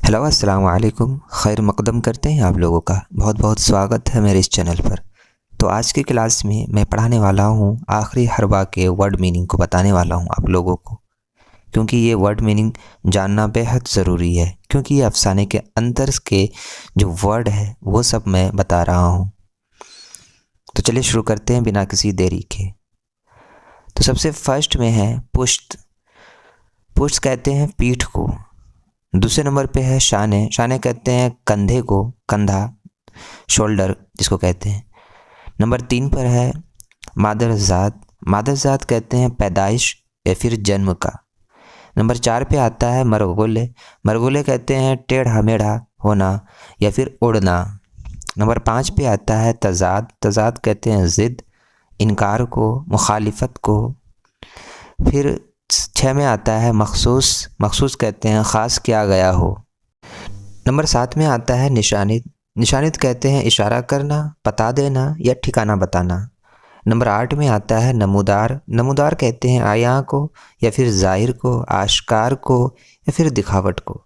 Hello अस्सलाम वालेकुम। खैर मक़दम करते हैं आप लोगों का बहुत बहुत स्वागत है मेरे इस चैनल पर। तो आज की क्लास में मैं पढ़ाने वाला हूँ आखिरी हरबा के वर्ड मीनिंग को बताने वाला हूँ आप लोगों को, क्योंकि ये वर्ड मीनिंग जानना बेहद ज़रूरी है, क्योंकि ये अफसाने के अंदर के जो वर्ड है वो सब मैं बता रहा हूँ। तो चलिए शुरू करते हैं बिना किसी देरी के। तो सबसे फर्स्ट में है पुश्त। पुश्त कहते हैं पीठ को। दूसरे नंबर पे है शाने। शाने कहते हैं कंधे को, कंधा, शोल्डर जिसको कहते हैं। नंबर 3 पर है मादरजात। मादरजात कहते हैं पैदाइश या फिर जन्म का। नंबर 4 पे आता है मरगुले। मरगुले कहते हैं टेढ़ा मेढ़ा होना या फिर उड़ना। नंबर 5 पे आता है तजाद। तजाद कहते हैं ज़िद, इनकार को, मुखालिफत को। फिर 6 में आता है मखसूस। मखसूस कहते हैं ख़ास किया गया हो। नंबर 7 में आता है निशानित। निशानित कहते हैं इशारा करना, पता देना या ठिकाना बताना। नंबर 8 में आता है नमूदार। नमूदार कहते हैं आया को या फिर ज़ाहिर को, आश्कार को या फिर दिखावट को।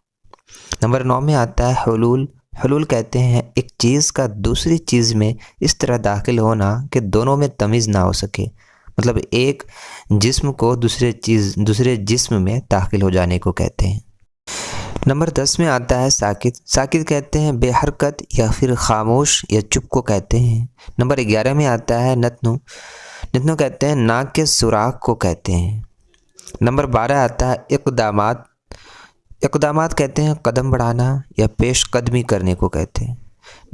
नंबर 9 में आता है हुलूल। हुलूल कहते हैं एक चीज़ का दूसरी चीज़ में इस तरह दाखिल होना कि दोनों में तमीज़ ना हो सके, मतलब एक जिस्म को दूसरे जिस्म में दाखिल हो जाने को कहते हैं। नंबर 10 में आता है साकित। साकित कहते हैं बेहरकत या फिर खामोश या चुप को कहते हैं। नंबर 11 में आता है नतनु। नतनु कहते हैं नाक के सुराख को कहते हैं। नंबर 12 आता है इक़दामात। इक़दामात कहते हैं कदम बढ़ाना या पेश कदमी करने को कहते हैं।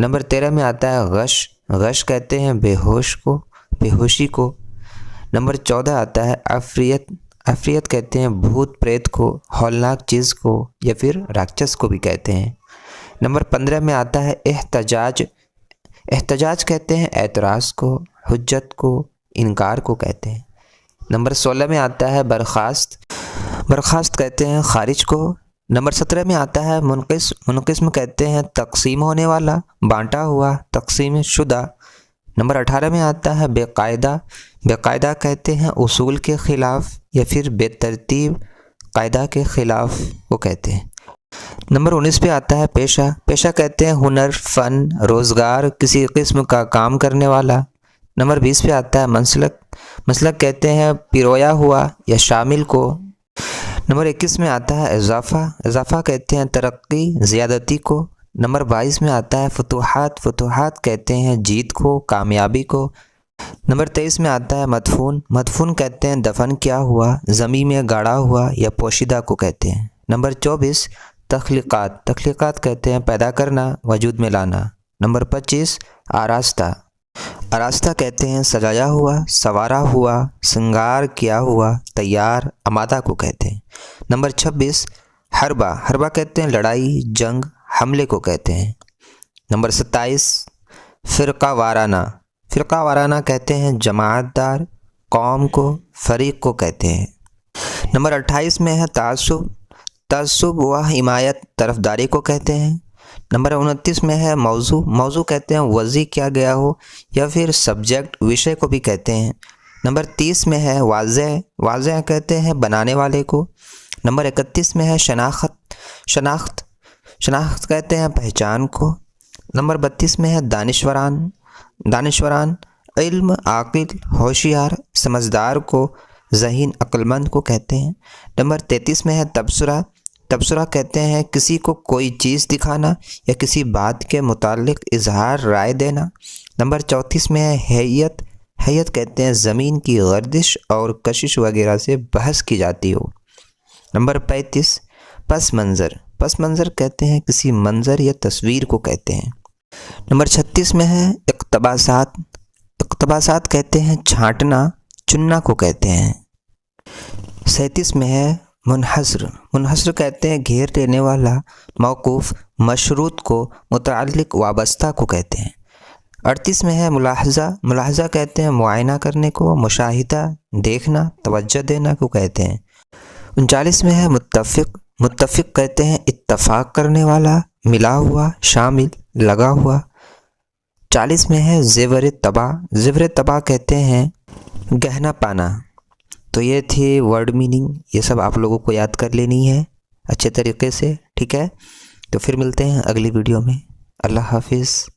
नंबर 13 में आता है गश। गश कहते हैं बेहोश को, बेहोशी को। नंबर 14 आता है अफरियत। अफरियत कहते हैं भूत प्रेत को, हौलनाक चीज़ को या फिर राक्षस को भी कहते हैं। नंबर 15 में आता है एहतजाज। एहतजाज कहते हैं एतराज़ को, हुज्जत को, इनकार को कहते हैं। नंबर 16 में आता है बर्खास्त। बर्खास्त कहते हैं खारिज को। नंबर 17 में आता है मुनक़िस्म। मुनक़िस्म कहते हैं तक़सीम होने वाला, बांटा हुआ, तक़सीम शुदा। नंबर 18 में आता है बेकायदा। बेकायदा कहते हैं उसूल के ख़िलाफ़ या फिर बेतरतीब कायदा के ख़िलाफ़ को कहते हैं। नंबर 19 पे आता है पेशा। पेशा कहते हैं हुनर, फ़न, रोज़गार, किसी किस्म का काम करने वाला। नंबर 20 पे आता है मसलक। मसलक कहते हैं पिरोया हुआ या शामिल को। नंबर 21 में आता है इज़ाफ़ा। इज़ाफ़ा कहते हैं तरक्की, ज़ियादती को। नंबर 22 में आता है फतूहात। फतूहात कहते हैं जीत को, कामयाबी को। नंबर 23 में आता है मदफून। मदफून कहते हैं दफन किया हुआ, ज़मीन में गाड़ा हुआ या पोशीदा को कहते हैं। नंबर 24 तख्लीक़ात। तख्लीक़ात कहते हैं पैदा करना, वजूद में लाना। नंबर 25 आरास्ता। आरास्ता कहते हैं सजाया हुआ, संवारा हुआ, श्रृंगार किया हुआ, तैयार, आमादा को कहते हैं। नंबर 26 हरबा। हरबा कहते हैं लड़ाई, जंग, हमले को कहते हैं। नंबर 27 फ़िरक़ा वाराना। फ़िरक़ा वाराना कहते हैं जमातदार, कौम को, फ़रीक़ को कहते हैं। नंबर 28 में है तासुब। तासुब व हिमायत, तरफदारी को कहते हैं। नंबर 29 में है मौजू। मौजू कहते हैं वज़ी किया गया हो या फिर सब्जेक्ट, विषय को भी कहते हैं। नंबर 30 में है वाज़ह। वाज़ह कहते हैं बनाने वाले को। नंबर 31 में है शनाख्त। शनाख्त शनाख्त कहते हैं पहचान को। नंबर 32 में है दानिशवरान। दानिशवरान इल्म, आकिल, होशियार, समझदार को, ज़हीन, अक्लमंद को कहते हैं। नंबर 33 में है तबसरा। तबसरा कहते हैं किसी को कोई चीज़ दिखाना या किसी बात के मुतालिक इजहार राय देना। नंबर 34 में है हैयत। हैयत कहते हैं ज़मीन की गर्दिश और कशिश वगैरह से बहस की जाती हो। नंबर 35 पस मंज़र। पस मंज़र कहते हैं किसी मंज़र या तस्वीर को कहते हैं। नंबर 36 में है इक़्तबासात। इक़्तबासात कहते हैं छांटना, चुनना को कहते हैं। 37 में है मुनहसर। मुनहसर कहते हैं घेर लेने वाला, मौकूफ़, मशरूत को, मुतअल्लिक़, वाबस्ता को कहते हैं। 38 में है मुलाहज़ा। मुलाहज़ा कहते हैं मुआयना करने को, मुशाहिदा, देखना, तवज्जो देना को कहते हैं। 39 में है मुत्तफ़िक़। मुत्तफ़िक़ कहते हैं इत्तफ़ाक़ करने वाला, मिला हुआ, शामिल, लगा हुआ। 40 में है ज़ेवर तबा। ज़ेवर तबा कहते हैं गहना पाना। तो ये थी वर्ड मीनिंग, ये सब आप लोगों को याद कर लेनी है अच्छे तरीके से, ठीक है। تو پھر ملتے ہیں اگلی ویڈیو میں۔ اللہ حافظ۔